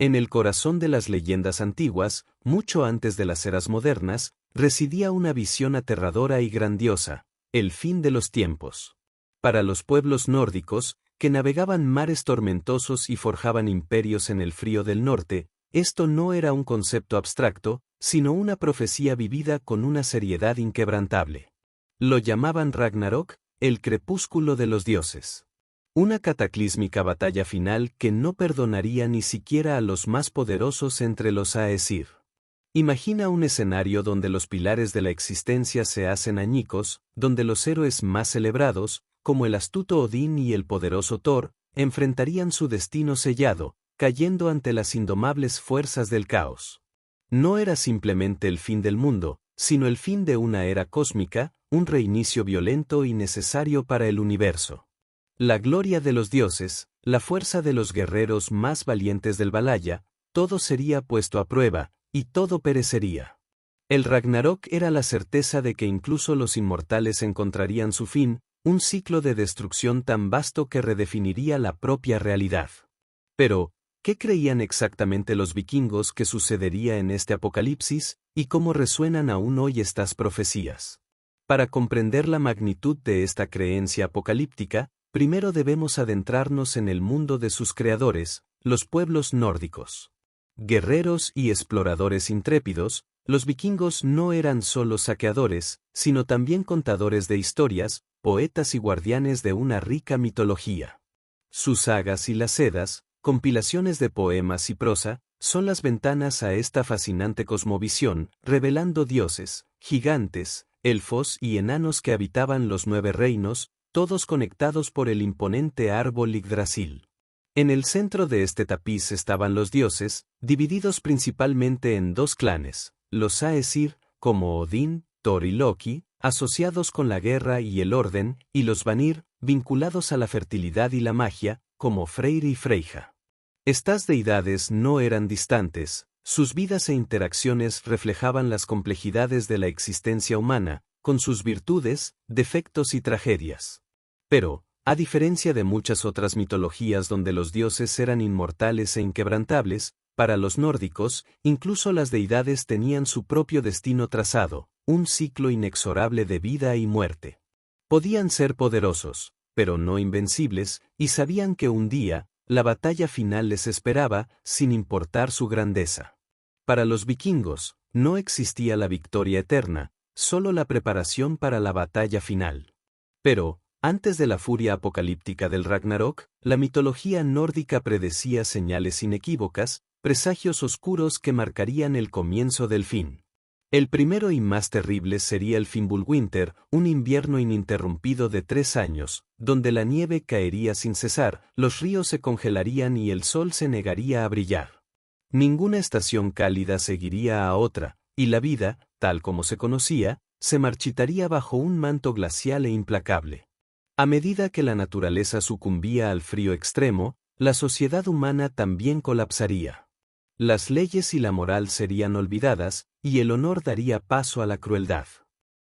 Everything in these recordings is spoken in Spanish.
En el corazón de las leyendas antiguas, mucho antes de las eras modernas, residía una visión aterradora y grandiosa, el fin de los tiempos. Para los pueblos nórdicos, que navegaban mares tormentosos y forjaban imperios en el frío del norte, esto no era un concepto abstracto, sino una profecía vivida con una seriedad inquebrantable. Lo llamaban Ragnarok, el crepúsculo de los dioses. Una cataclísmica batalla final que no perdonaría ni siquiera a los más poderosos entre los Aesir. Imagina un escenario donde los pilares de la existencia se hacen añicos, donde los héroes más celebrados, como el astuto Odín y el poderoso Thor, enfrentarían su destino sellado, cayendo ante las indomables fuerzas del caos. No era simplemente el fin del mundo, sino el fin de una era cósmica, un reinicio violento y necesario para el universo. La gloria de los dioses, la fuerza de los guerreros más valientes del Valhalla, todo sería puesto a prueba, y todo perecería. El Ragnarok era la certeza de que incluso los inmortales encontrarían su fin, un ciclo de destrucción tan vasto que redefiniría la propia realidad. Pero, ¿qué creían exactamente los vikingos que sucedería en este apocalipsis, y cómo resuenan aún hoy estas profecías? Para comprender la magnitud de esta creencia apocalíptica, primero debemos adentrarnos en el mundo de sus creadores, los pueblos nórdicos. Guerreros y exploradores intrépidos, los vikingos no eran solo saqueadores, sino también contadores de historias, poetas y guardianes de una rica mitología. Sus sagas y las Eddas, compilaciones de poemas y prosa, son las ventanas a esta fascinante cosmovisión, revelando dioses, gigantes, elfos y enanos que habitaban los 9 reinos, todos conectados por el imponente árbol Yggdrasil. En el centro de este tapiz estaban los dioses, divididos principalmente en 2 clanes, los Aesir, como Odín, Thor y Loki, asociados con la guerra y el orden, y los Vanir, vinculados a la fertilidad y la magia, como Freyr y Freyja. Estas deidades no eran distantes, sus vidas e interacciones reflejaban las complejidades de la existencia humana, con sus virtudes, defectos y tragedias. Pero, a diferencia de muchas otras mitologías donde los dioses eran inmortales e inquebrantables, para los nórdicos, incluso las deidades tenían su propio destino trazado, un ciclo inexorable de vida y muerte. Podían ser poderosos, pero no invencibles, y sabían que un día, la batalla final les esperaba, sin importar su grandeza. Para los vikingos, no existía la victoria eterna, solo la preparación para la batalla final. Pero, antes de la furia apocalíptica del Ragnarok, la mitología nórdica predecía señales inequívocas, presagios oscuros que marcarían el comienzo del fin. El primero y más terrible sería el Fimbulwinter, un invierno ininterrumpido de 3 años, donde la nieve caería sin cesar, los ríos se congelarían y el sol se negaría a brillar. Ninguna estación cálida seguiría a otra, y la vida, tal como se conocía, se marchitaría bajo un manto glacial e implacable. A medida que la naturaleza sucumbía al frío extremo, la sociedad humana también colapsaría. Las leyes y la moral serían olvidadas, y el honor daría paso a la crueldad.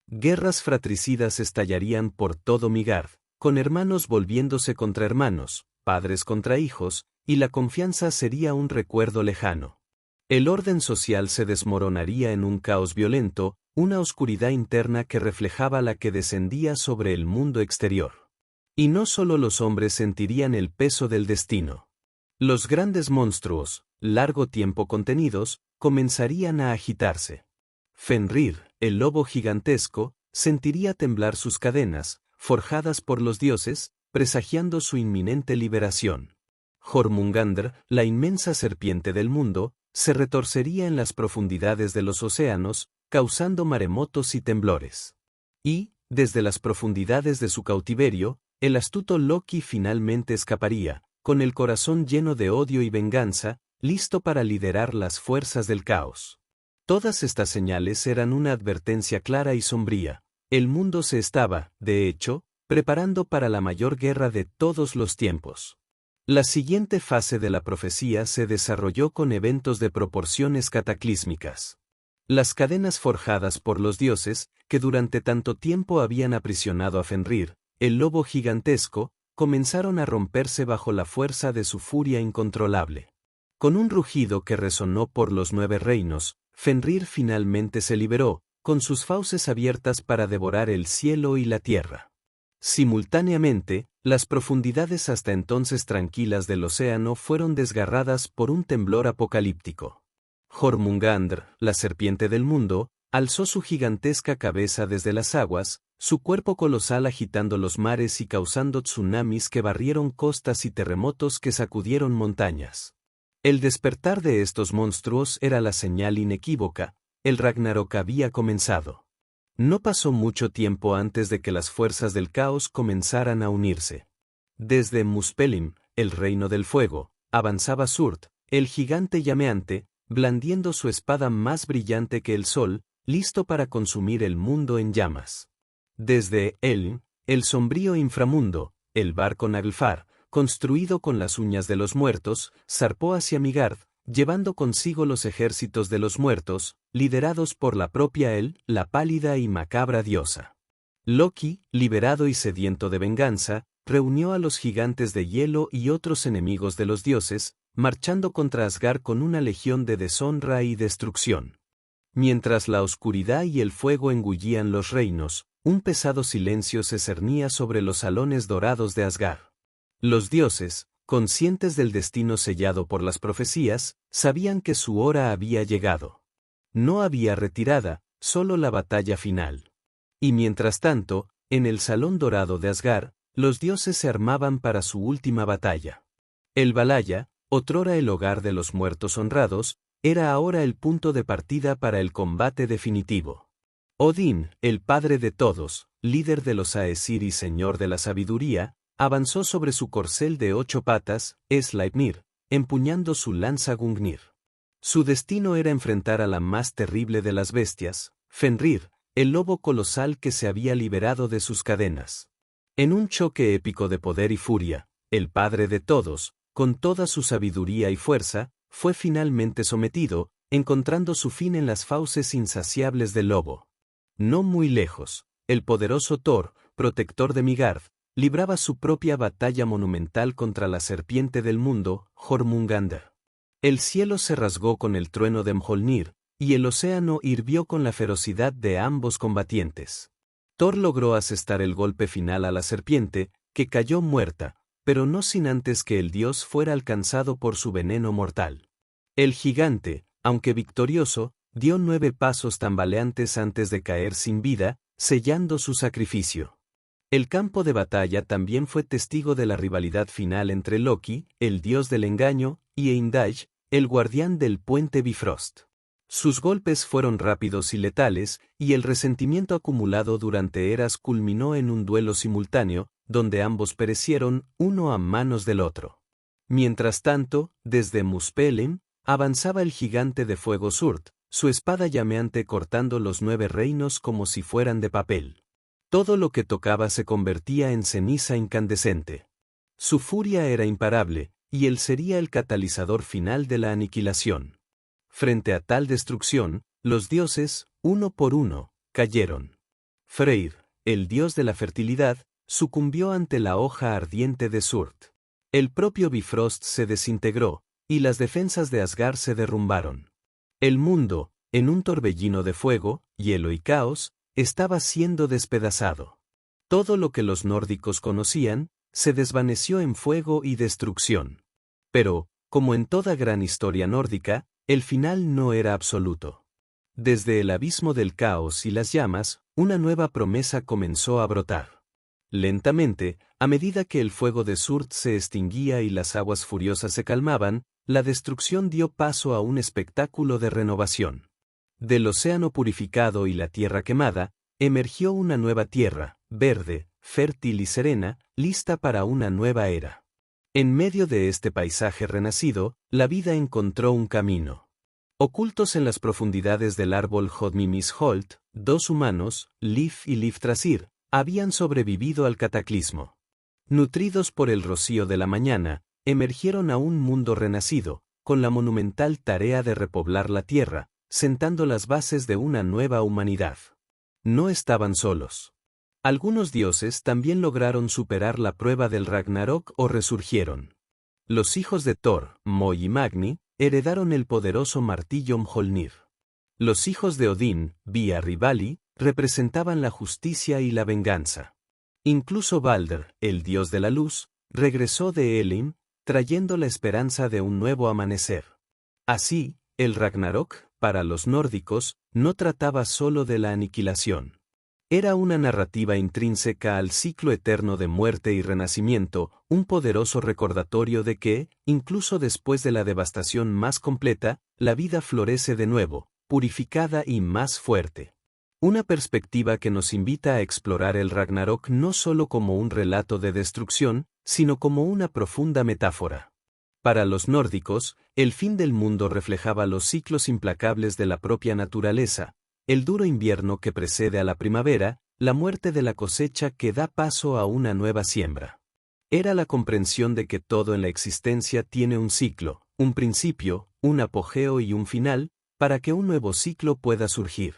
Guerras fratricidas estallarían por todo Midgard, con hermanos volviéndose contra hermanos, padres contra hijos, y la confianza sería un recuerdo lejano. El orden social se desmoronaría en un caos violento, una oscuridad interna que reflejaba la que descendía sobre el mundo exterior. Y no solo los hombres sentirían el peso del destino. Los grandes monstruos, largo tiempo contenidos, comenzarían a agitarse. Fenrir, el lobo gigantesco, sentiría temblar sus cadenas, forjadas por los dioses, presagiando su inminente liberación. Jormungandr, la inmensa serpiente del mundo, se retorcería en las profundidades de los océanos, causando maremotos y temblores. Y, desde las profundidades de su cautiverio, el astuto Loki finalmente escaparía, con el corazón lleno de odio y venganza, listo para liderar las fuerzas del caos. Todas estas señales eran una advertencia clara y sombría. El mundo se estaba, de hecho, preparando para la mayor guerra de todos los tiempos. La siguiente fase de la profecía se desarrolló con eventos de proporciones cataclísmicas. Las cadenas forjadas por los dioses, que durante tanto tiempo habían aprisionado a Fenrir, el lobo gigantesco, comenzaron a romperse bajo la fuerza de su furia incontrolable. Con un rugido que resonó por los 9 reinos, Fenrir finalmente se liberó, con sus fauces abiertas para devorar el cielo y la tierra. Simultáneamente, las profundidades hasta entonces tranquilas del océano fueron desgarradas por un temblor apocalíptico. Jormungandr, la serpiente del mundo, alzó su gigantesca cabeza desde las aguas, su cuerpo colosal agitando los mares y causando tsunamis que barrieron costas y terremotos que sacudieron montañas. El despertar de estos monstruos era la señal inequívoca, el Ragnarok había comenzado. No pasó mucho tiempo antes de que las fuerzas del caos comenzaran a unirse. Desde Muspelheim, el reino del fuego, avanzaba Surt, el gigante llameante, blandiendo su espada más brillante que el sol, listo para consumir el mundo en llamas. Desde Eln, el sombrío inframundo, el barco Naglfar, construido con las uñas de los muertos, zarpó hacia Midgard, llevando consigo los ejércitos de los muertos, liderados por la propia El, la pálida y macabra diosa. Loki, liberado y sediento de venganza, reunió a los gigantes de hielo y otros enemigos de los dioses, marchando contra Asgard con una legión de deshonra y destrucción. Mientras la oscuridad y el fuego engullían los reinos, un pesado silencio se cernía sobre los salones dorados de Asgard. Los dioses, conscientes del destino sellado por las profecías, sabían que su hora había llegado. No había retirada, solo la batalla final. Y mientras tanto, en el salón dorado de Asgard, los dioses se armaban para su última batalla. El Valhalla, otrora el hogar de los muertos honrados, era ahora el punto de partida para el combate definitivo. Odín, el padre de todos, líder de los Aesir y señor de la sabiduría, avanzó sobre su corcel de 8 patas, Sleipnir, empuñando su lanza Gungnir. Su destino era enfrentar a la más terrible de las bestias, Fenrir, el lobo colosal que se había liberado de sus cadenas. En un choque épico de poder y furia, el padre de todos, con toda su sabiduría y fuerza, fue finalmente sometido, encontrando su fin en las fauces insaciables del lobo. No muy lejos, el poderoso Thor, protector de Midgard, libraba su propia batalla monumental contra la serpiente del mundo, Jormungandr. El cielo se rasgó con el trueno de Mjolnir, y el océano hirvió con la ferocidad de ambos combatientes. Thor logró asestar el golpe final a la serpiente, que cayó muerta, pero no sin antes que el dios fuera alcanzado por su veneno mortal. El gigante, aunque victorioso, dio 9 pasos tambaleantes antes de caer sin vida, sellando su sacrificio. El campo de batalla también fue testigo de la rivalidad final entre Loki, el dios del engaño, y Heimdall, el guardián del puente Bifrost. Sus golpes fueron rápidos y letales, y el resentimiento acumulado durante eras culminó en un duelo simultáneo, donde ambos perecieron, uno a manos del otro. Mientras tanto, desde Muspelheim, avanzaba el gigante de fuego Surt, su espada llameante cortando los 9 reinos como si fueran de papel. Todo lo que tocaba se convertía en ceniza incandescente. Su furia era imparable, y él sería el catalizador final de la aniquilación. Frente a tal destrucción, los dioses, uno por uno, cayeron. Freyr, el dios de la fertilidad, sucumbió ante la hoja ardiente de Surt. El propio Bifrost se desintegró, y las defensas de Asgard se derrumbaron. El mundo, en un torbellino de fuego, hielo y caos, estaba siendo despedazado. Todo lo que los nórdicos conocían, se desvaneció en fuego y destrucción. Pero, como en toda gran historia nórdica, el final no era absoluto. Desde el abismo del caos y las llamas, una nueva promesa comenzó a brotar. Lentamente, a medida que el fuego de Surt se extinguía y las aguas furiosas se calmaban, la destrucción dio paso a un espectáculo de renovación. Del océano purificado y la tierra quemada, emergió una nueva tierra, verde, fértil y serena, lista para una nueva era. En medio de este paisaje renacido, la vida encontró un camino. Ocultos en las profundidades del árbol Hodmimishholt, 2 humanos, Lif y Liftrasir, habían sobrevivido al cataclismo. Nutridos por el rocío de la mañana, emergieron a un mundo renacido, con la monumental tarea de repoblar la tierra, sentando las bases de una nueva humanidad. No estaban solos. Algunos dioses también lograron superar la prueba del Ragnarok o resurgieron. Los hijos de Thor, Moi y Magni, heredaron el poderoso martillo Mjolnir. Los hijos de Odín, Viar y Vali, representaban la justicia y la venganza. Incluso Balder, el dios de la luz, regresó de Elim, trayendo la esperanza de un nuevo amanecer. Así, el Ragnarok, para los nórdicos, no trataba solo de la aniquilación. Era una narrativa intrínseca al ciclo eterno de muerte y renacimiento, un poderoso recordatorio de que, incluso después de la devastación más completa, la vida florece de nuevo, purificada y más fuerte. Una perspectiva que nos invita a explorar el Ragnarok no solo como un relato de destrucción, sino como una profunda metáfora. Para los nórdicos, el fin del mundo reflejaba los ciclos implacables de la propia naturaleza, el duro invierno que precede a la primavera, la muerte de la cosecha que da paso a una nueva siembra. Era la comprensión de que todo en la existencia tiene un ciclo, un principio, un apogeo y un final, para que un nuevo ciclo pueda surgir.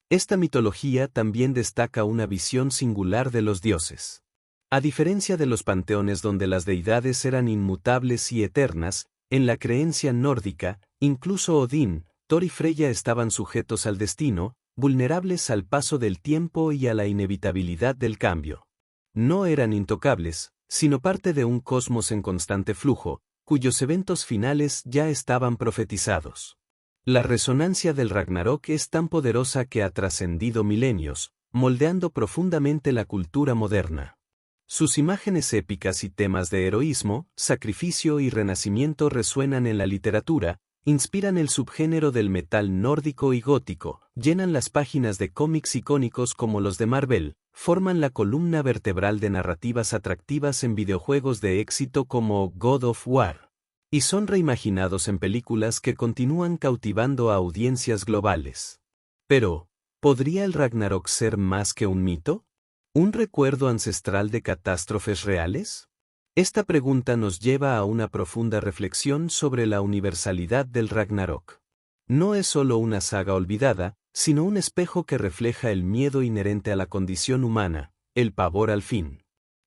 Esta mitología también destaca una visión singular de los dioses. A diferencia de los panteones donde las deidades eran inmutables y eternas, en la creencia nórdica, incluso Odín, Thor y Freya estaban sujetos al destino, vulnerables al paso del tiempo y a la inevitabilidad del cambio. No eran intocables, sino parte de un cosmos en constante flujo, cuyos eventos finales ya estaban profetizados. La resonancia del Ragnarok es tan poderosa que ha trascendido milenios, moldeando profundamente la cultura moderna. Sus imágenes épicas y temas de heroísmo, sacrificio y renacimiento resuenan en la literatura, inspiran el subgénero del metal nórdico y gótico, llenan las páginas de cómics icónicos como los de Marvel, forman la columna vertebral de narrativas atractivas en videojuegos de éxito como God of War, y son reimaginados en películas que continúan cautivando a audiencias globales. Pero, ¿podría el Ragnarok ser más que un mito? ¿Un recuerdo ancestral de catástrofes reales? Esta pregunta nos lleva a una profunda reflexión sobre la universalidad del Ragnarok. No es solo una saga olvidada, sino un espejo que refleja el miedo inherente a la condición humana, el pavor al fin.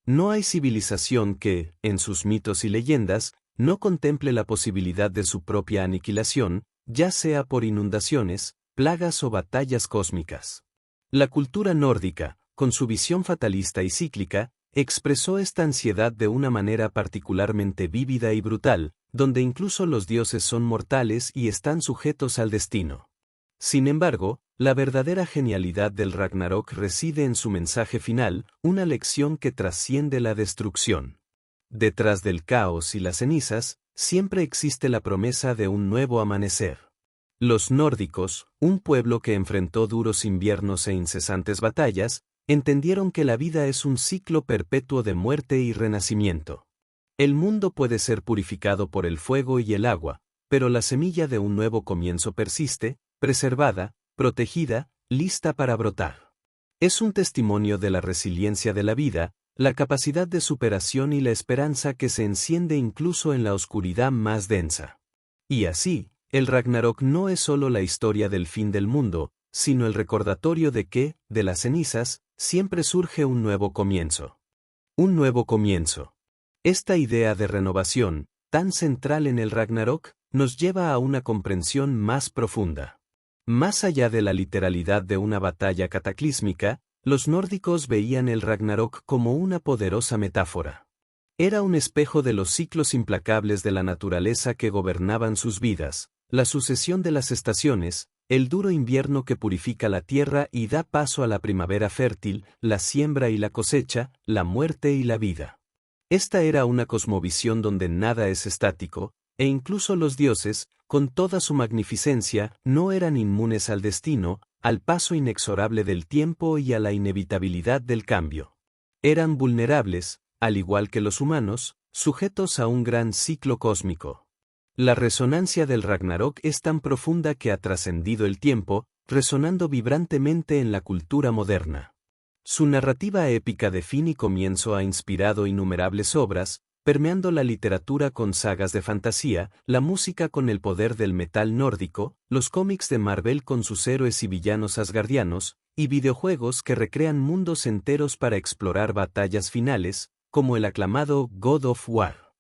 No hay civilización que, en sus mitos y leyendas, no contemple la posibilidad de su propia aniquilación, ya sea por inundaciones, plagas o batallas cósmicas. La cultura nórdica, con su visión fatalista y cíclica, expresó esta ansiedad de una manera particularmente vívida y brutal, donde incluso los dioses son mortales y están sujetos al destino. Sin embargo, la verdadera genialidad del Ragnarok reside en su mensaje final, una lección que trasciende la destrucción. Detrás del caos y las cenizas, siempre existe la promesa de un nuevo amanecer. Los nórdicos, un pueblo que enfrentó duros inviernos e incesantes batallas, entendieron que la vida es un ciclo perpetuo de muerte y renacimiento. El mundo puede ser purificado por el fuego y el agua, pero la semilla de un nuevo comienzo persiste, preservada, protegida, lista para brotar. Es un testimonio de la resiliencia de la vida, la capacidad de superación y la esperanza que se enciende incluso en la oscuridad más densa. Y así, el Ragnarok no es solo la historia del fin del mundo, sino el recordatorio de que, de las cenizas, siempre surge un nuevo comienzo. Un nuevo comienzo. Esta idea de renovación, tan central en el Ragnarok, nos lleva a una comprensión más profunda. Más allá de la literalidad de una batalla cataclísmica, los nórdicos veían el Ragnarok como una poderosa metáfora. Era un espejo de los ciclos implacables de la naturaleza que gobernaban sus vidas, la sucesión de las estaciones, el duro invierno que purifica la tierra y da paso a la primavera fértil, la siembra y la cosecha, la muerte y la vida. Esta era una cosmovisión donde nada es estático, e incluso los dioses, con toda su magnificencia, no eran inmunes al destino, al paso inexorable del tiempo y a la inevitabilidad del cambio. Eran vulnerables, al igual que los humanos, sujetos a un gran ciclo cósmico. La resonancia del Ragnarok es tan profunda que ha trascendido el tiempo, resonando vibrantemente en la cultura moderna. Su narrativa épica de fin y comienzo ha inspirado innumerables obras, permeando la literatura con sagas de fantasía, la música con el poder del metal nórdico, los cómics de Marvel con sus héroes y villanos asgardianos, y videojuegos que recrean mundos enteros para explorar batallas finales, como el aclamado God of War.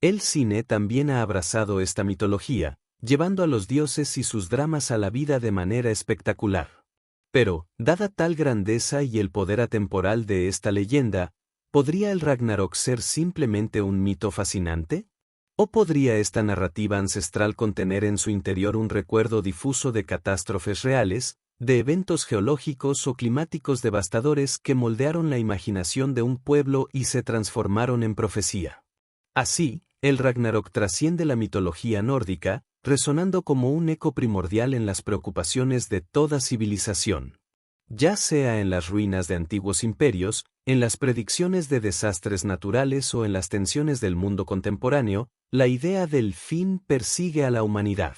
El cine también ha abrazado esta mitología, llevando a los dioses y sus dramas a la vida de manera espectacular. Pero, dada tal grandeza y el poder atemporal de esta leyenda, ¿podría el Ragnarok ser simplemente un mito fascinante? ¿O podría esta narrativa ancestral contener en su interior un recuerdo difuso de catástrofes reales, de eventos geológicos o climáticos devastadores que moldearon la imaginación de un pueblo y se transformaron en profecía? Así, el Ragnarok trasciende la mitología nórdica, resonando como un eco primordial en las preocupaciones de toda civilización. Ya sea en las ruinas de antiguos imperios, en las predicciones de desastres naturales o en las tensiones del mundo contemporáneo, la idea del fin persigue a la humanidad.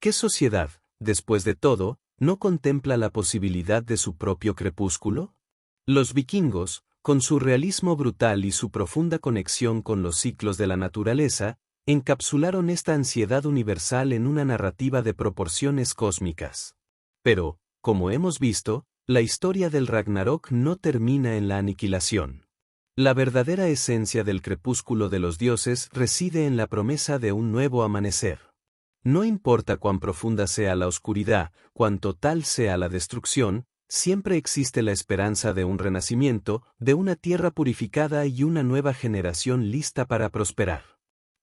¿Qué sociedad, después de todo, no contempla la posibilidad de su propio crepúsculo? Los vikingos, con su realismo brutal y su profunda conexión con los ciclos de la naturaleza, encapsularon esta ansiedad universal en una narrativa de proporciones cósmicas. Pero, como hemos visto, la historia del Ragnarok no termina en la aniquilación. La verdadera esencia del crepúsculo de los dioses reside en la promesa de un nuevo amanecer. No importa cuán profunda sea la oscuridad, cuán total sea la destrucción, siempre existe la esperanza de un renacimiento, de una tierra purificada y una nueva generación lista para prosperar.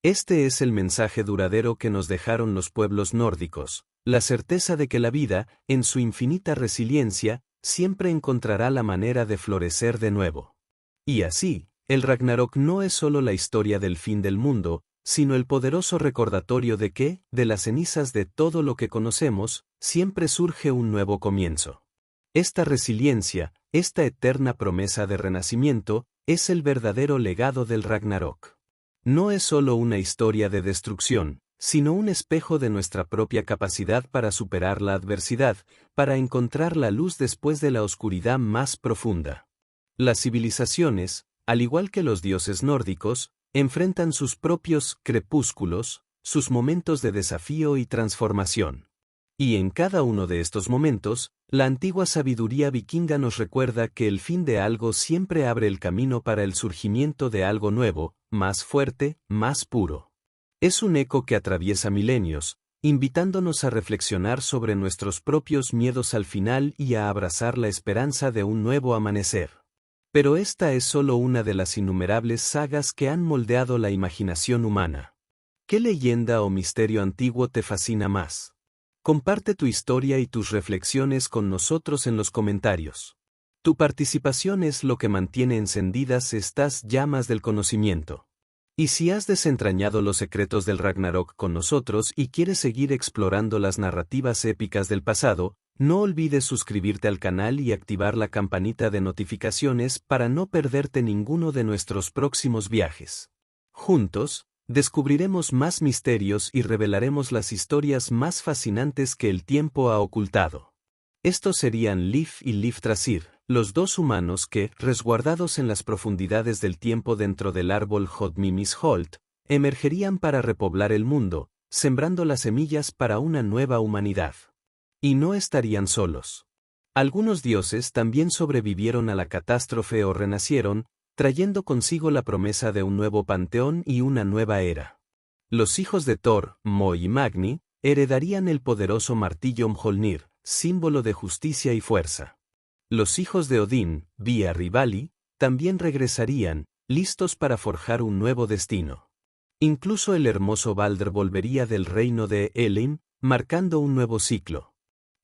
Este es el mensaje duradero que nos dejaron los pueblos nórdicos, la certeza de que la vida, en su infinita resiliencia, siempre encontrará la manera de florecer de nuevo. Y así, el Ragnarok no es solo la historia del fin del mundo, sino el poderoso recordatorio de que, de las cenizas de todo lo que conocemos, siempre surge un nuevo comienzo. Esta resiliencia, esta eterna promesa de renacimiento, es el verdadero legado del Ragnarok. No es solo una historia de destrucción, sino un espejo de nuestra propia capacidad para superar la adversidad, para encontrar la luz después de la oscuridad más profunda. Las civilizaciones, al igual que los dioses nórdicos, enfrentan sus propios crepúsculos, sus momentos de desafío y transformación. Y en cada uno de estos momentos, la antigua sabiduría vikinga nos recuerda que el fin de algo siempre abre el camino para el surgimiento de algo nuevo, más fuerte, más puro. Es un eco que atraviesa milenios, invitándonos a reflexionar sobre nuestros propios miedos al final y a abrazar la esperanza de un nuevo amanecer. Pero esta es solo una de las innumerables sagas que han moldeado la imaginación humana. ¿Qué leyenda o misterio antiguo te fascina más? Comparte tu historia y tus reflexiones con nosotros en los comentarios. Tu participación es lo que mantiene encendidas estas llamas del conocimiento. Y si has desentrañado los secretos del Ragnarok con nosotros y quieres seguir explorando las narrativas épicas del pasado, no olvides suscribirte al canal y activar la campanita de notificaciones para no perderte ninguno de nuestros próximos viajes. Juntos, descubriremos más misterios y revelaremos las historias más fascinantes que el tiempo ha ocultado. Estos serían Lif y Liftrasir, los dos humanos que, resguardados en las profundidades del tiempo dentro del árbol Hodmimishholt, emergerían para repoblar el mundo, sembrando las semillas para una nueva humanidad. Y no estarían solos. Algunos dioses también sobrevivieron a la catástrofe o renacieron, trayendo consigo la promesa de un nuevo panteón y una nueva era. Los hijos de Thor, Mo y Magni, heredarían el poderoso martillo Mjolnir, símbolo de justicia y fuerza. Los hijos de Odín, Viar y Vali, también regresarían, listos para forjar un nuevo destino. Incluso el hermoso Balder volvería del reino de Elin, marcando un nuevo ciclo.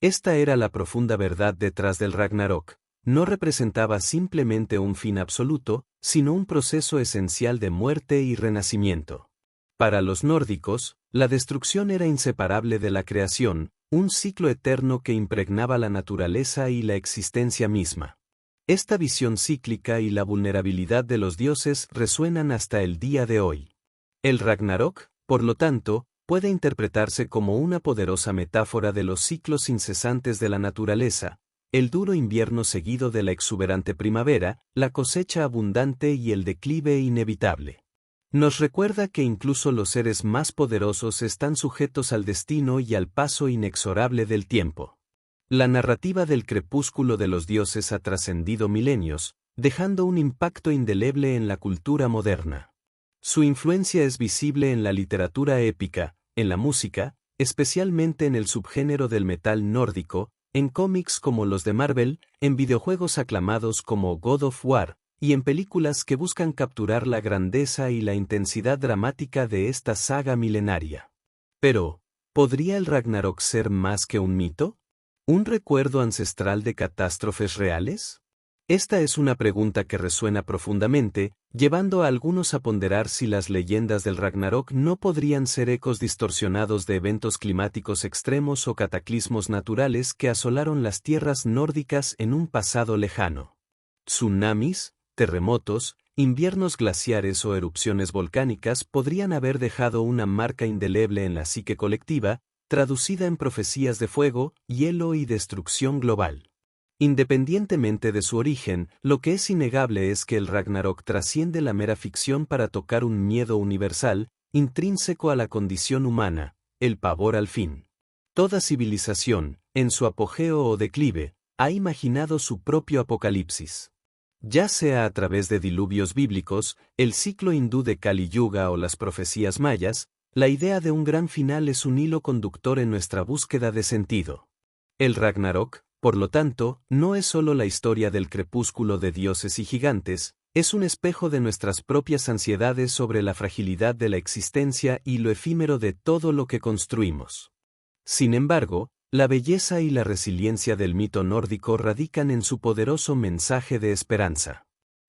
Esta era la profunda verdad detrás del Ragnarok. No representaba simplemente un fin absoluto, sino un proceso esencial de muerte y renacimiento. Para los nórdicos, la destrucción era inseparable de la creación, un ciclo eterno que impregnaba la naturaleza y la existencia misma. Esta visión cíclica y la vulnerabilidad de los dioses resuenan hasta el día de hoy. El Ragnarok, por lo tanto, puede interpretarse como una poderosa metáfora de los ciclos incesantes de la naturaleza, el duro invierno seguido de la exuberante primavera, la cosecha abundante y el declive inevitable. Nos recuerda que incluso los seres más poderosos están sujetos al destino y al paso inexorable del tiempo. La narrativa del crepúsculo de los dioses ha trascendido milenios, dejando un impacto indeleble en la cultura moderna. Su influencia es visible en la literatura épica, en la música, especialmente en el subgénero del metal nórdico, en cómics como los de Marvel, en videojuegos aclamados como God of War, y en películas que buscan capturar la grandeza y la intensidad dramática de esta saga milenaria. Pero, ¿podría el Ragnarok ser más que un mito? ¿Un recuerdo ancestral de catástrofes reales? Esta es una pregunta que resuena profundamente, llevando a algunos a ponderar si las leyendas del Ragnarok no podrían ser ecos distorsionados de eventos climáticos extremos o cataclismos naturales que asolaron las tierras nórdicas en un pasado lejano. Tsunamis, terremotos, inviernos glaciares o erupciones volcánicas podrían haber dejado una marca indeleble en la psique colectiva, traducida en profecías de fuego, hielo y destrucción global. Independientemente de su origen, lo que es innegable es que el Ragnarok trasciende la mera ficción para tocar un miedo universal, intrínseco a la condición humana, el pavor al fin. Toda civilización, en su apogeo o declive, ha imaginado su propio apocalipsis. Ya sea a través de diluvios bíblicos, el ciclo hindú de Kali Yuga o las profecías mayas, la idea de un gran final es un hilo conductor en nuestra búsqueda de sentido. El Ragnarok, por lo tanto, no es solo la historia del crepúsculo de dioses y gigantes, es un espejo de nuestras propias ansiedades sobre la fragilidad de la existencia y lo efímero de todo lo que construimos. Sin embargo, la belleza y la resiliencia del mito nórdico radican en su poderoso mensaje de esperanza.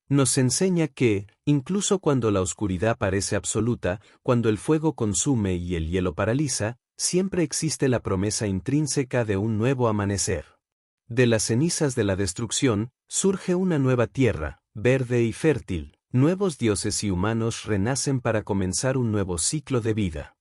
Nos enseña que, incluso cuando la oscuridad parece absoluta, cuando el fuego consume y el hielo paraliza, siempre existe la promesa intrínseca de un nuevo amanecer. De las cenizas de la destrucción, surge una nueva tierra, verde y fértil, nuevos dioses y humanos renacen para comenzar un nuevo ciclo de vida.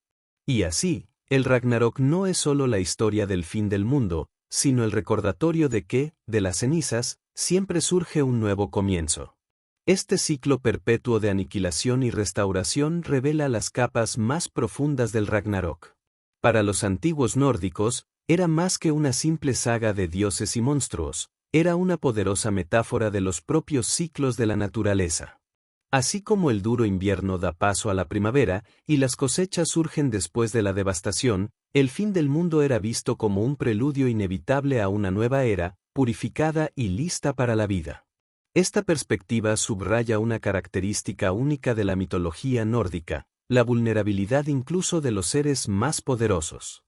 Y así, el Ragnarok no es solo la historia del fin del mundo, sino el recordatorio de que, de las cenizas, siempre surge un nuevo comienzo. Este ciclo perpetuo de aniquilación y restauración revela las capas más profundas del Ragnarok. Para los antiguos nórdicos, era más que una simple saga de dioses y monstruos, era una poderosa metáfora de los propios ciclos de la naturaleza. Así como el duro invierno da paso a la primavera y las cosechas surgen después de la devastación, el fin del mundo era visto como un preludio inevitable a una nueva era, purificada y lista para la vida. Esta perspectiva subraya una característica única de la mitología nórdica, la vulnerabilidad incluso de los seres más poderosos.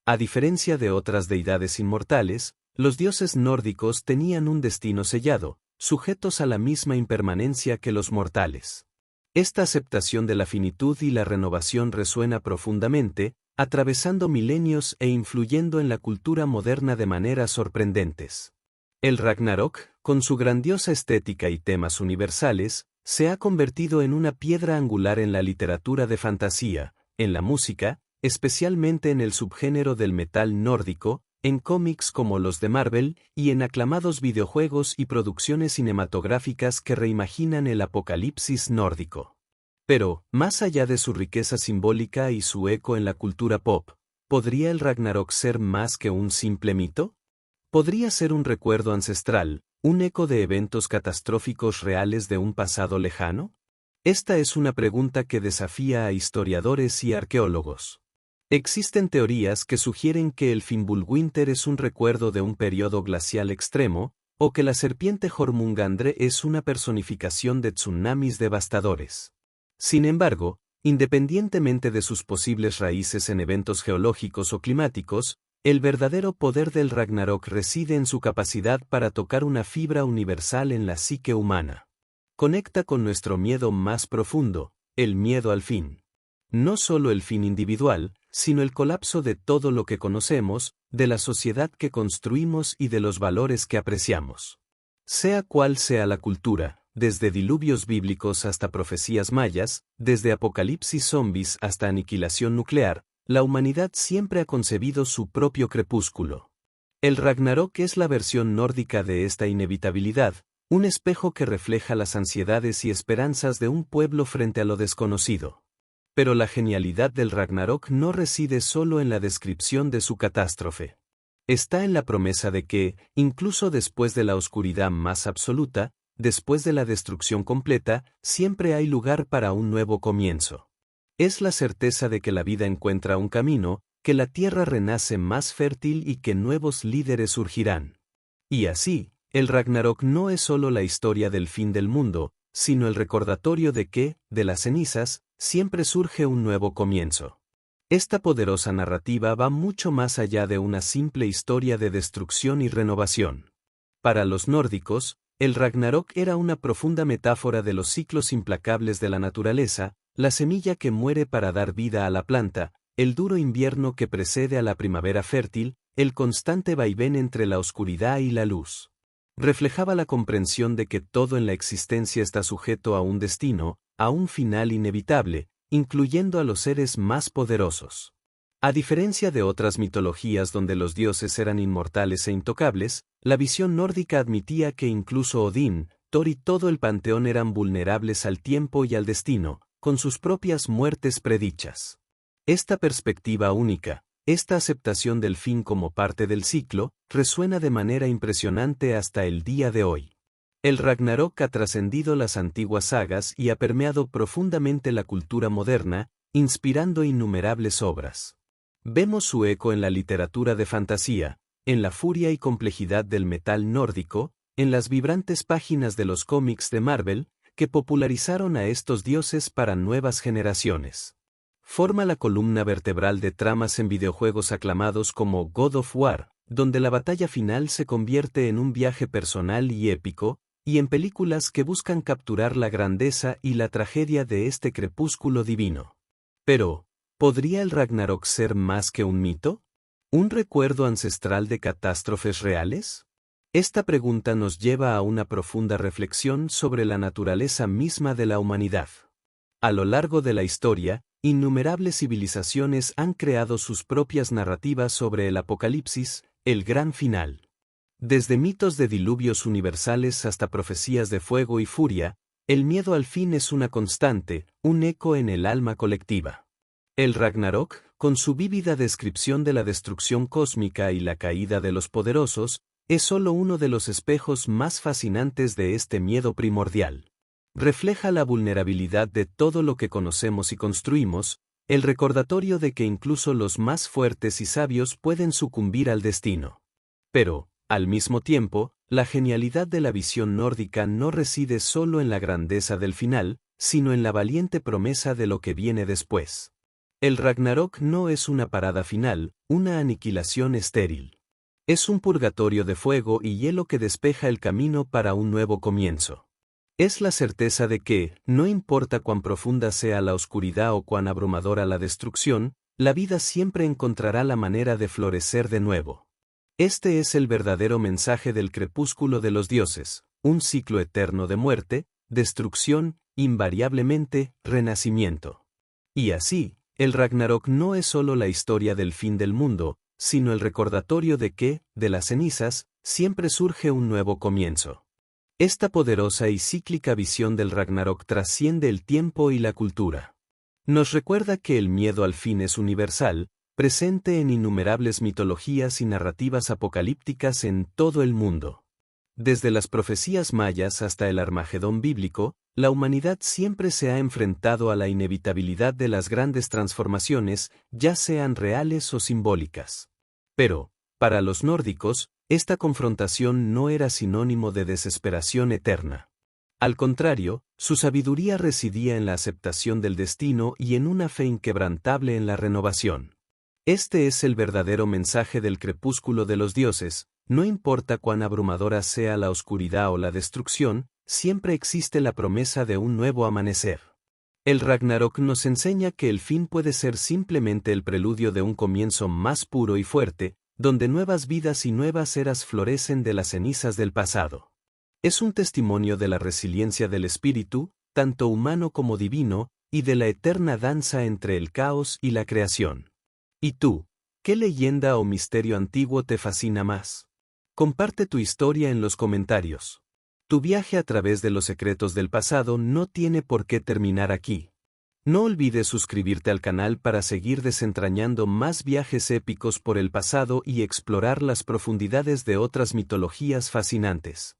A diferencia de otras deidades inmortales, los dioses nórdicos tenían un destino sellado, sujetos a la misma impermanencia que los mortales. Esta aceptación de la finitud y la renovación resuena profundamente, atravesando milenios e influyendo en la cultura moderna de maneras sorprendentes. El Ragnarok, con su grandiosa estética y temas universales, se ha convertido en una piedra angular en la literatura de fantasía, en la música, especialmente en el subgénero del metal nórdico, en cómics como los de Marvel y en aclamados videojuegos y producciones cinematográficas que reimaginan el apocalipsis nórdico. Pero, más allá de su riqueza simbólica y su eco en la cultura pop, ¿podría el Ragnarok ser más que un simple mito? ¿Podría ser un recuerdo ancestral, un eco de eventos catastróficos reales de un pasado lejano? Esta es una pregunta que desafía a historiadores y arqueólogos. Existen teorías que sugieren que el Fimbulwinter es un recuerdo de un periodo glacial extremo, o que la serpiente Jormungandr es una personificación de tsunamis devastadores. Sin embargo, independientemente de sus posibles raíces en eventos geológicos o climáticos, el verdadero poder del Ragnarok reside en su capacidad para tocar una fibra universal en la psique humana. Conecta con nuestro miedo más profundo, el miedo al fin. No solo el fin individual, sino el colapso de todo lo que conocemos, de la sociedad que construimos y de los valores que apreciamos. Sea cual sea la cultura, desde diluvios bíblicos hasta profecías mayas, desde apocalipsis zombies hasta aniquilación nuclear, la humanidad siempre ha concebido su propio crepúsculo. El Ragnarok es la versión nórdica de esta inevitabilidad, un espejo que refleja las ansiedades y esperanzas de un pueblo frente a lo desconocido. Pero la genialidad del Ragnarok no reside solo en la descripción de su catástrofe. Está en la promesa de que, incluso después de la oscuridad más absoluta, después de la destrucción completa, siempre hay lugar para un nuevo comienzo. Es la certeza de que la vida encuentra un camino, que la tierra renace más fértil y que nuevos líderes surgirán. Y así, el Ragnarok no es solo la historia del fin del mundo, sino el recordatorio de que, de las cenizas, siempre surge un nuevo comienzo. Esta poderosa narrativa va mucho más allá de una simple historia de destrucción y renovación. Para los nórdicos, el Ragnarok era una profunda metáfora de los ciclos implacables de la naturaleza, la semilla que muere para dar vida a la planta, el duro invierno que precede a la primavera fértil, el constante vaivén entre la oscuridad y la luz. Reflejaba la comprensión de que todo en la existencia está sujeto a un destino, a un final inevitable, incluyendo a los seres más poderosos. A diferencia de otras mitologías donde los dioses eran inmortales e intocables, la visión nórdica admitía que incluso Odín, Thor y todo el panteón eran vulnerables al tiempo y al destino, con sus propias muertes predichas. Esta perspectiva única, esta aceptación del fin como parte del ciclo, resuena de manera impresionante hasta el día de hoy. El Ragnarok ha trascendido las antiguas sagas y ha permeado profundamente la cultura moderna, inspirando innumerables obras. Vemos su eco en la literatura de fantasía, en la furia y complejidad del metal nórdico, en las vibrantes páginas de los cómics de Marvel, que popularizaron a estos dioses para nuevas generaciones. Forma la columna vertebral de tramas en videojuegos aclamados como God of War, donde la batalla final se convierte en un viaje personal y épico, y en películas que buscan capturar la grandeza y la tragedia de este crepúsculo divino. Pero, ¿podría el Ragnarok ser más que un mito? ¿Un recuerdo ancestral de catástrofes reales? Esta pregunta nos lleva a una profunda reflexión sobre la naturaleza misma de la humanidad. A lo largo de la historia, innumerables civilizaciones han creado sus propias narrativas sobre el apocalipsis, el gran final. Desde mitos de diluvios universales hasta profecías de fuego y furia, el miedo al fin es una constante, un eco en el alma colectiva. El Ragnarok, con su vívida descripción de la destrucción cósmica y la caída de los poderosos, es solo uno de los espejos más fascinantes de este miedo primordial. Refleja la vulnerabilidad de todo lo que conocemos y construimos, el recordatorio de que incluso los más fuertes y sabios pueden sucumbir al destino. Pero, al mismo tiempo, la genialidad de la visión nórdica no reside solo en la grandeza del final, sino en la valiente promesa de lo que viene después. El Ragnarok no es una parada final, una aniquilación estéril. Es un purgatorio de fuego y hielo que despeja el camino para un nuevo comienzo. Es la certeza de que, no importa cuán profunda sea la oscuridad o cuán abrumadora la destrucción, la vida siempre encontrará la manera de florecer de nuevo. Este es el verdadero mensaje del crepúsculo de los dioses, un ciclo eterno de muerte, destrucción, invariablemente, renacimiento. Y así, el Ragnarok no es solo la historia del fin del mundo, sino el recordatorio de que, de las cenizas, siempre surge un nuevo comienzo. Esta poderosa y cíclica visión del Ragnarok trasciende el tiempo y la cultura. Nos recuerda que el miedo al fin es universal, presente en innumerables mitologías y narrativas apocalípticas en todo el mundo. Desde las profecías mayas hasta el Armagedón bíblico, la humanidad siempre se ha enfrentado a la inevitabilidad de las grandes transformaciones, ya sean reales o simbólicas. Pero, para los nórdicos, esta confrontación no era sinónimo de desesperación eterna. Al contrario, su sabiduría residía en la aceptación del destino y en una fe inquebrantable en la renovación. Este es el verdadero mensaje del crepúsculo de los dioses: no importa cuán abrumadora sea la oscuridad o la destrucción, siempre existe la promesa de un nuevo amanecer. El Ragnarok nos enseña que el fin puede ser simplemente el preludio de un comienzo más puro y fuerte, donde nuevas vidas y nuevas eras florecen de las cenizas del pasado. Es un testimonio de la resiliencia del espíritu, tanto humano como divino, y de la eterna danza entre el caos y la creación. ¿Y tú, qué leyenda o misterio antiguo te fascina más? Comparte tu historia en los comentarios. Tu viaje a través de los secretos del pasado no tiene por qué terminar aquí. No olvides suscribirte al canal para seguir desentrañando más viajes épicos por el pasado y explorar las profundidades de otras mitologías fascinantes.